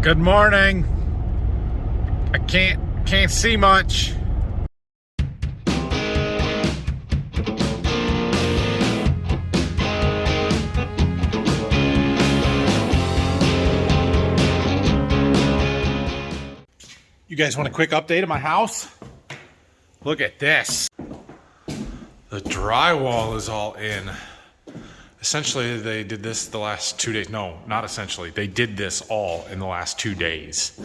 Good morning. I can't see much. You guys want a quick update of my house? Look at this. The drywall is all in. Essentially, they did this the last 2 days. No, not essentially. They did this all in the last 2 days.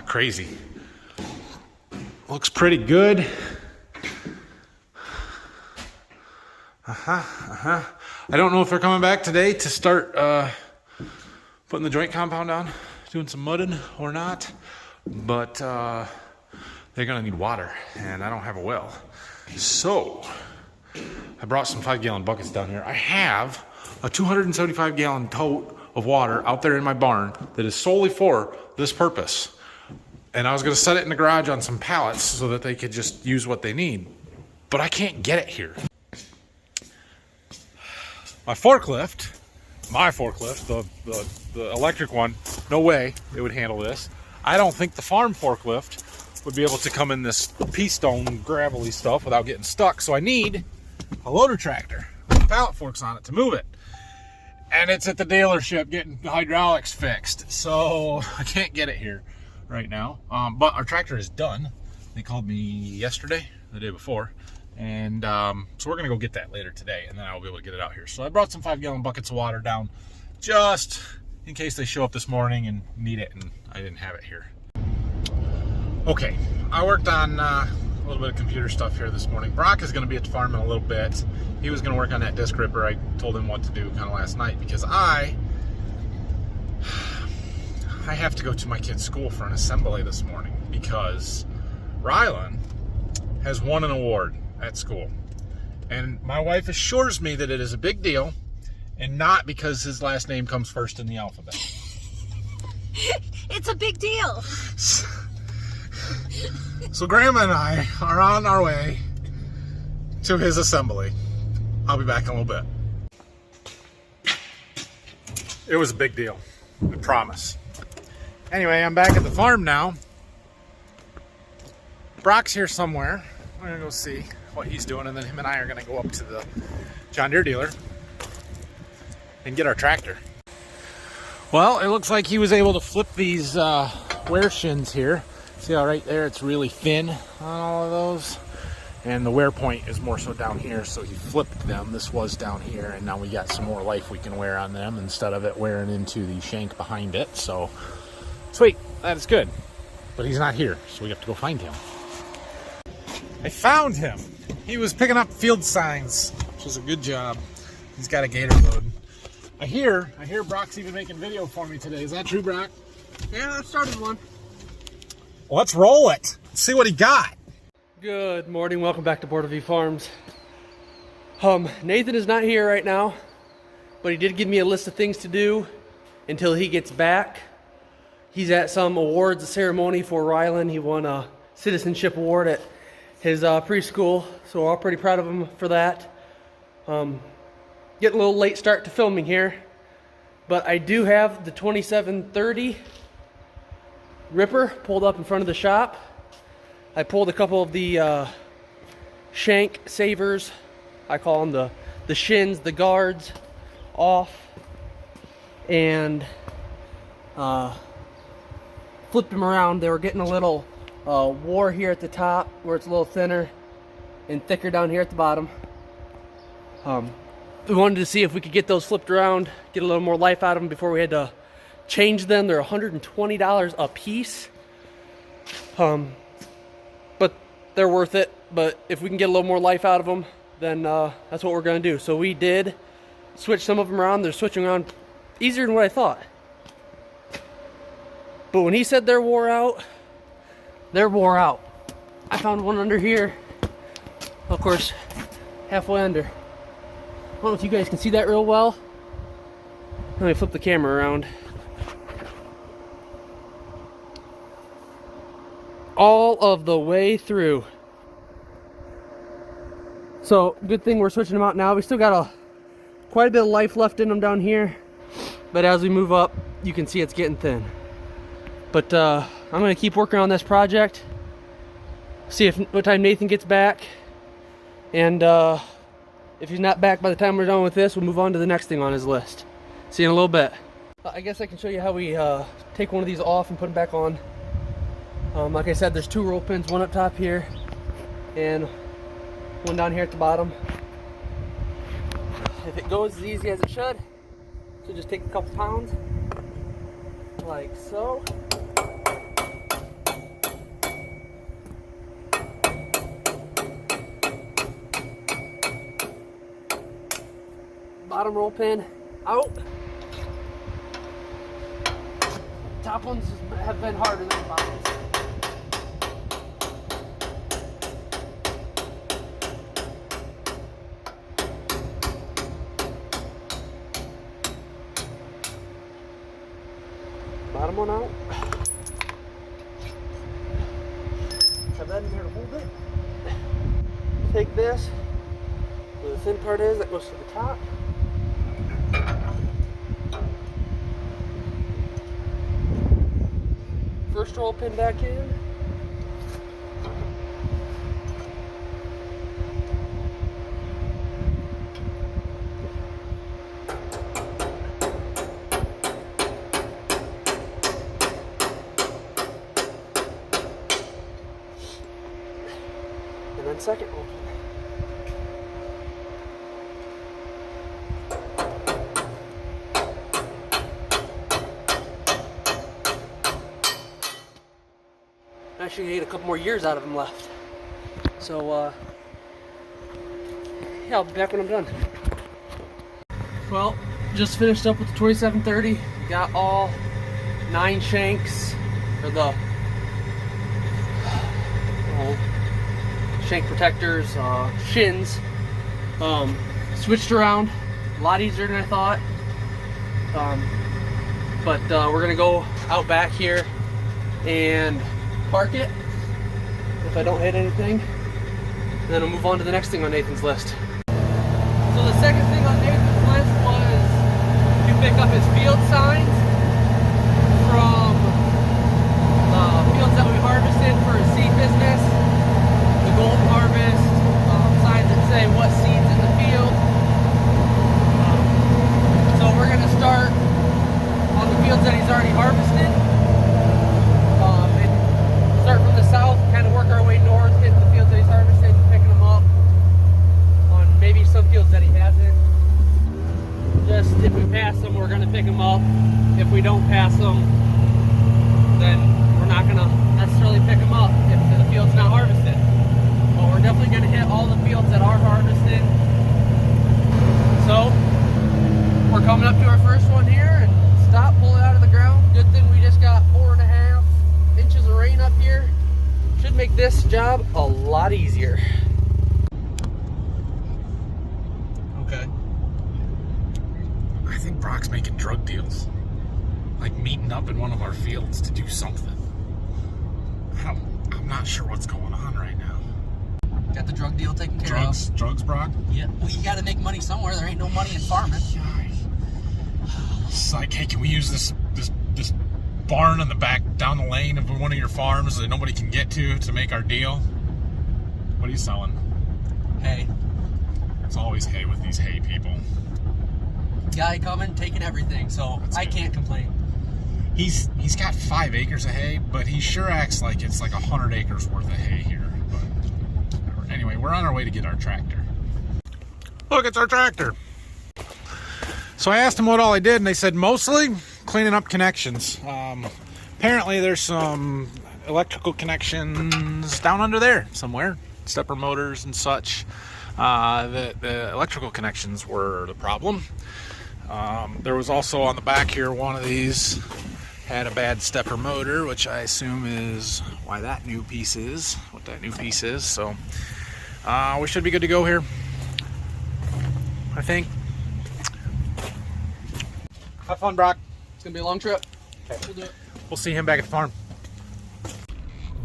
Crazy. Looks pretty good. I don't know if they're coming back today to start putting the joint compound on, doing some mudding or not. But they're gonna need water, and I don't have a well. So I brought some 5-gallon buckets down here. I have a 275-gallon tote of water out there in my barn that is solely for this purpose. And I was gonna set it in the garage on some pallets so that they could just use what they need. But I can't get it here. My forklift, the electric one, no way it would handle this. I don't think the farm forklift would be able to come in this pea stone gravelly stuff without getting stuck. So I need a loader tractor with pallet forks on it to move it. And it's at the dealership getting the hydraulics fixed. So I can't get it here right now. But our tractor is done. They called me yesterday, the day before. And so we're gonna go get that later today, and then I'll be able to get it out here. So I brought some 5-gallon buckets of water down just in case they show up this morning and need it, and I didn't have it here. Okay, I worked on a little bit of computer stuff here this morning. Brock is going to be at the farm in a little bit. He was going to work on that disc ripper. I told him what to do kind of last night because I have to go to my kid's school for an assembly this morning because Rylan has won an award at school. And my wife assures me that it is a big deal and not because his last name comes first in the alphabet. It's a big deal. So Grandma and I are on our way to his assembly. I'll be back in a little bit. It was a big deal, I promise. Anyway, I'm back at the farm now. Brock's here somewhere. We're gonna go see what he's doing, and then him and I are gonna go up to the John Deere dealer and get our tractor. Well, it looks like he was able to flip these wear shins here. See how right there it's really thin on all of those? And the wear point is more so down here, so he flipped them. This was down here, and now we got some more life we can wear on them instead of it wearing into the shank behind it. So, sweet, that is good. But he's not here, so we have to go find him. I found him. He was picking up field signs, which was a good job. He's got a gator load. I hear Brock's even making video for me today. Is that true, Brock? Yeah, I started one. Let's roll it. Let's see what he got. Good morning. Welcome back to Border View Farms. Nathan is not here right now, but he did give me a list of things to do until he gets back. He's at some awards ceremony for Rylan. He won a citizenship award at his preschool, so we're all pretty proud of him for that. Getting a little late start to filming here, but I do have the 2730 ripper pulled up in front of the shop. I pulled a couple of the shank savers, I call them the shins, the guards, off, and flipped them around. They were getting a little wore here at the top where it's a little thinner and thicker down here at the bottom. We wanted to see if we could get those flipped around, get a little more life out of them before we had to change them. They're $120 a piece, but they're worth it. But if we can get a little more life out of them, then that's what we're going to do. So we did switch some of them around. They're switching around easier than what I thought. But when he said they're wore out, they're wore out. I found one under here, of course, halfway under. I don't know if you guys can see that real well. Let me flip the camera around. All of the way through. So good thing we're switching them out now. We still got quite a bit of life left in them down here, but as we move up, you can see it's getting thin. But I'm gonna keep working on this project. See what time Nathan gets back, and if he's not back by the time we're done with this, we'll move on to the next thing on his list. See you in a little bit. I guess I can show you how we take one of these off and put them back on. Like I said, there's 2 roll pins, one up top here and one down here at the bottom. If it goes as easy as it should just take a couple pounds, like so. Bottom roll pin out. Top ones have been harder than the bottoms. Bottom one out. Have that in here to hold it. Take this, where the thin part is, that goes to the top. First roll pin back in. And then second roll pin. Actually get a couple more years out of them left. So yeah, I'll be back when I'm done. Well, just finished up with the 2730. Got all 9 shanks, or the shank protectors, shins, switched around. A lot easier than I thought. But we're gonna go out back here and park it if I don't hit anything, and then I'll move on to the next thing on Nathan's list. So the second thing on Nathan's list was to pick up his field signs from the fields that we harvested for his seed business. The golden harvest, signs that say what seeds in the field. So we're gonna start on the fields that he's already harvested. Start from the south, kind of work our way north, hit the fields that he's harvested, picking them up on maybe some fields that he hasn't. Just if we pass them, we're going to pick them up. If we don't pass them, then we're not going to necessarily pick them up if the field's not harvested. But we're definitely going to hit all the fields that are harvested. So we're coming up to our first one here, and stop, pull it out of the ground. Good thing we just got 4.5 inches of rain up here. Should make this job a lot easier. Okay. I think Brock's making drug deals. Like meeting up in one of our fields to do something. I'm not sure what's going on right now. Got the drug deal taken care of. Drugs, Brock? Yeah. Well, you got to make money somewhere. There ain't no money in farming. It's like, hey, can we use this barn in the back down the lane of one of your farms that nobody can get to make our deal? What are you selling? Hay. It's always hay with these hay people. Guy coming, taking everything, so That's I good. can't complain. He's got 5 acres of hay, but he sure acts like it's like 100 acres worth of hay here. But anyway, we're on our way to get our tractor. Look, it's our tractor. So I asked them what all I did, and they said mostly cleaning up connections. Apparently there's some electrical connections down under there somewhere, stepper motors and such. The electrical connections were the problem. There was also on the back here, one of these had a bad stepper motor, which I assume is why that new piece is, what that new piece is. So we should be good to go here, I think. Have fun, Brock. It's gonna be a long trip. Okay. We'll do it. We'll see him back at the farm.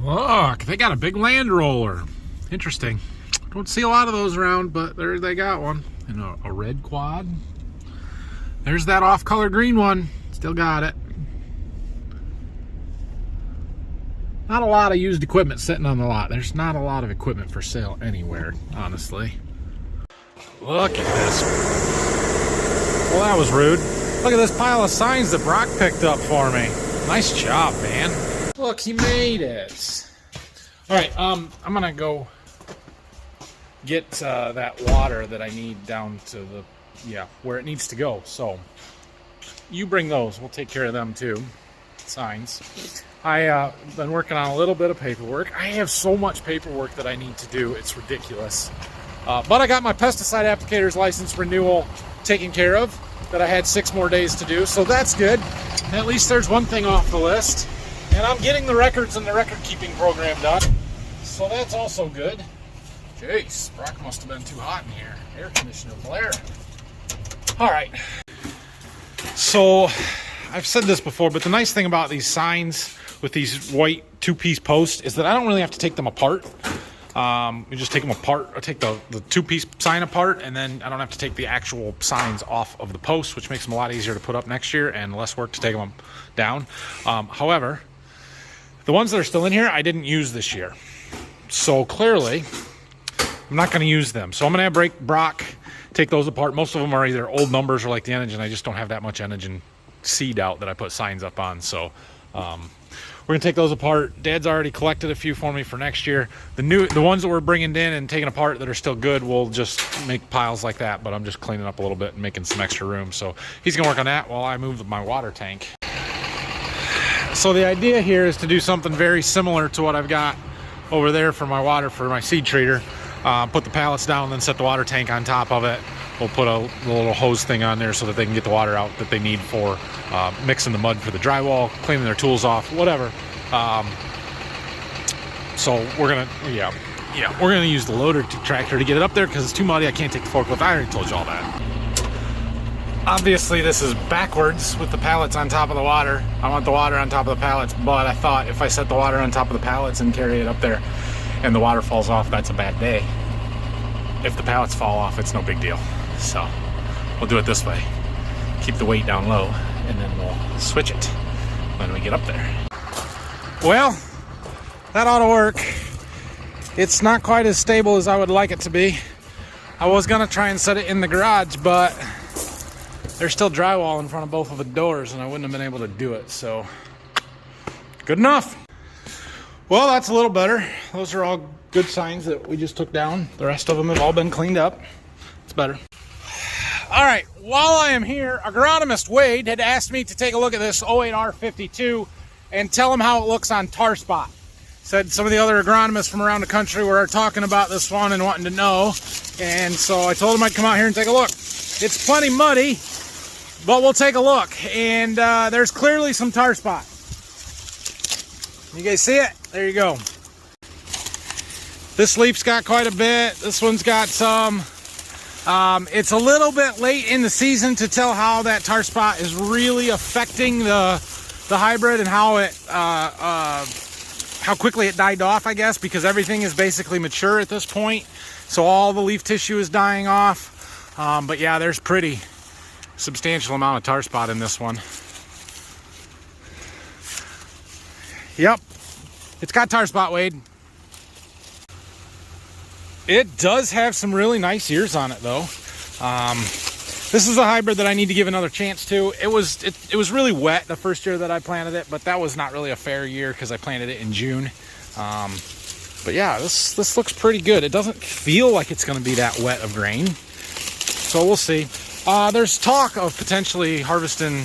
Look, they got a big land roller. Interesting. Don't see a lot of those around, but there they got one. And a red quad. There's that off-color green one. Still got it. Not a lot of used equipment sitting on the lot. There's not a lot of equipment for sale anywhere, honestly. Look at this. Well, that was rude. Look at this pile of signs that Brock picked up for me. Nice job, man. Look, he made it. All right, I'm gonna go get that water that I need down to the, where it needs to go. So you bring those. We'll take care of them too. Signs. I been working on a little bit of paperwork. I have so much paperwork that I need to do. It's ridiculous. But I got my pesticide applicator's license renewal taken care of. That I had 6 more days to do, so that's good. At least there's one thing off the list. And I'm getting the records in the record keeping program done. So that's also good. Jeez, Brock must have been too hot in here. Air conditioner blaring. All right. So I've said this before, but the nice thing about these signs with these white 2-piece posts is that I don't really have to take them apart. You just take them apart, or take the 2-piece sign apart, and then I don't have to take the actual signs off of the post, which makes them a lot easier to put up next year and less work to take them down. However, the ones that are still in here, I didn't use this year. So clearly, I'm not going to use them. So I'm going to have Brock take those apart. Most of them are either old numbers or like the engine. I just don't have that much engine seed out that I put signs up on. So we're gonna take those apart. Dad's already collected a few for me for next year. The ones that we're bringing in and taking apart that are still good, we'll just make piles like that, but I'm just cleaning up a little bit and making some extra room. So he's gonna work on that while I move my water tank. So the idea here is to do something very similar to what I've got over there for my water, for my seed treater. Put the pallets down, then set the water tank on top of it. We'll put a little hose thing on there so that they can get the water out that they need for mixing the mud for the drywall, cleaning their tools off, whatever. So we're gonna, we're gonna use the loader tractor to get it up there because it's too muddy. I can't take the forklift. I already told you all that. Obviously, this is backwards with the pallets on top of the water. I want the water on top of the pallets, but I thought if I set the water on top of the pallets and carry it up there and the water falls off, that's a bad day. If the pallets fall off, it's no big deal. So we'll do it this way. Keep the weight down low, and then we'll switch it when we get up there. Well, that ought to work. It's not quite as stable as I would like it to be. I was gonna try and set it in the garage, but there's still drywall in front of both of the doors, and I wouldn't have been able to do it, so good enough. Well, that's a little better. Those are all good signs that we just took down. The rest of them have all been cleaned up. It's better. All right, while I am here, agronomist Wade had asked me to take a look at this 08R52 and tell him how it looks on tar spot. Said some of the other agronomists from around the country were talking about this one and wanting to know, and so I told him I'd come out here and take a look. It's plenty muddy, but we'll take a look, and there's clearly some tar spot. You guys see it? There you go. This leaf's got quite a bit. This one's got some. It's a little bit late in the season to tell how that tar spot is really affecting the hybrid and how it how quickly it died off, I guess, because everything is basically mature at this point. So all the leaf tissue is dying off. But yeah, there's pretty substantial amount of tar spot in this one. Yep, it's got tar spot, Wade. It does have some really nice ears on it, though. This is a hybrid that I need to give another chance to. It was really wet the first year that I planted it, but that was not really a fair year because I planted it in June. But yeah, this looks pretty good. It doesn't feel like it's going to be that wet of grain, so we'll see. There's talk of potentially harvesting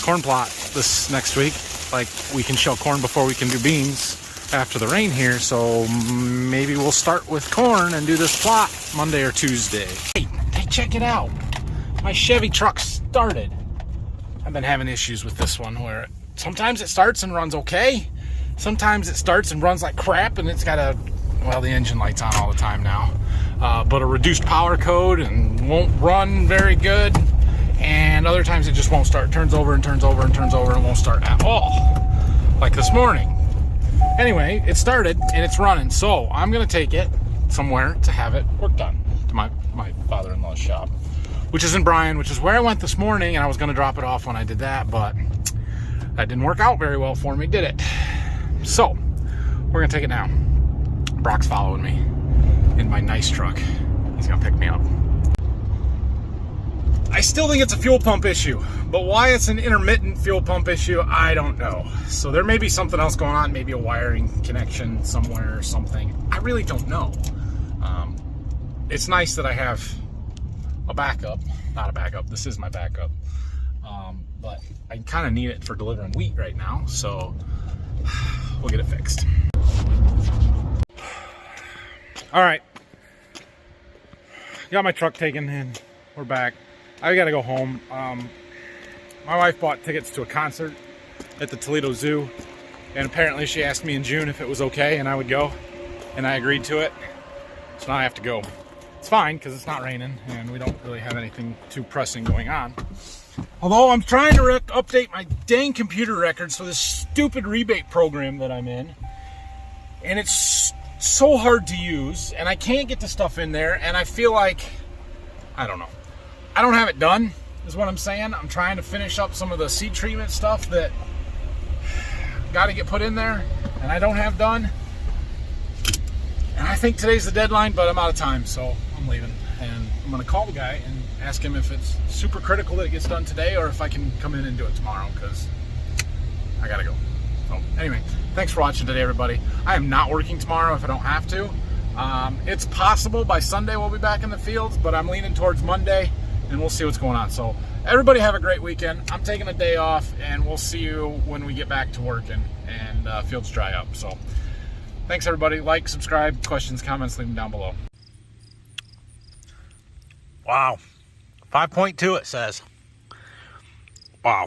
corn plot this next week. Like, we can shell corn before we can do beans after the rain here, so maybe we'll start with corn and do this plot Monday or Tuesday. Hey, check it out. My Chevy truck started. I've been having issues with this one where sometimes it starts and runs okay. Sometimes it starts and runs like crap, and it's got well, the engine light's on all the time now, but a reduced power code and won't run very good. And other times it just won't start. Turns over and turns over and turns over and won't start at all. Like this morning. Anyway, it started and it's running, so I'm gonna take it somewhere to have it worked on, to my father-in-law's shop, which is in Bryan, which is where I went this morning, and I was gonna drop it off when I did that, but that didn't work out very well for me, did it? So we're gonna take it now. Brock's following me in my nice truck. He's gonna pick me up. I still think it's a fuel pump issue, but why it's an intermittent fuel pump issue, I don't know. So there may be something else going on, maybe a wiring connection somewhere or something. I really don't know. It's nice that I have a backup. Not a backup, this is my backup. But I kind of need it for delivering wheat right now, so we'll get it fixed. All right, got my truck taken in. We're back. I gotta go home. My wife bought tickets to a concert at the Toledo Zoo, and apparently she asked me in June if it was okay and I would go, and I agreed to it. So now I have to go. It's fine because it's not raining and we don't really have anything too pressing going on. Although I'm trying to update my dang computer records for this stupid rebate program that I'm in, and it's so hard to use, and I can't get the stuff in there, and I feel like, I don't know. I don't have it done, is what I'm saying. I'm trying to finish up some of the seed treatment stuff that got to get put in there, and I don't have done. And I think today's the deadline, but I'm out of time, so I'm leaving. And I'm going to call the guy and ask him if it's super critical that it gets done today or if I can come in and do it tomorrow, because I got to go. So anyway, thanks for watching today, everybody. I am not working tomorrow if I don't have to. It's possible by Sunday we'll be back in the fields, but I'm leaning towards Monday, and we'll see what's going on. So everybody have a great weekend. I'm taking a day off, and we'll see you when we get back to work and fields dry up. So thanks, everybody. Like, subscribe, questions, comments, leave them down below. Wow. 5.2 it says. Wow.